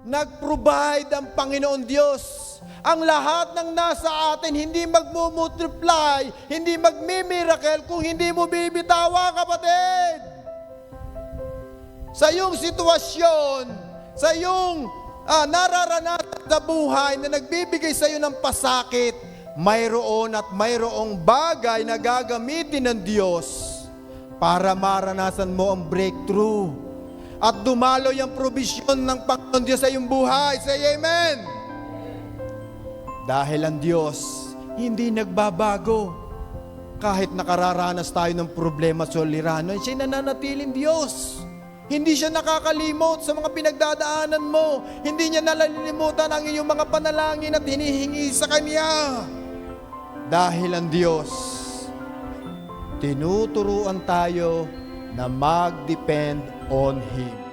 Nag-provide ang Panginoon Diyos. Ang lahat ng nasa atin hindi magmumultiply, hindi magmimiracle kung hindi mo bibitawa, kapatid. Sa iyong sitwasyon, sa iyong nararanasan sa buhay na nagbibigay sa iyo ng pasakit, mayroon at mayroong bagay na gagamitin ng Diyos para maranasan mo ang breakthrough at dumaloy ang provision ng Panginoon Diyos sa iyong buhay. Say amen! Dahil ang Diyos hindi nagbabago. Kahit nakararanas tayo ng problema at suliranon, siya'y nananatiling Diyos. Hindi siya nakakalimot sa mga pinagdadaanan mo. Hindi niya nalilimutan ang iyong mga panalangin at hinihingi sa Kanya. Dahil ang Diyos, tinuturuan tayo na mag-depend on Him.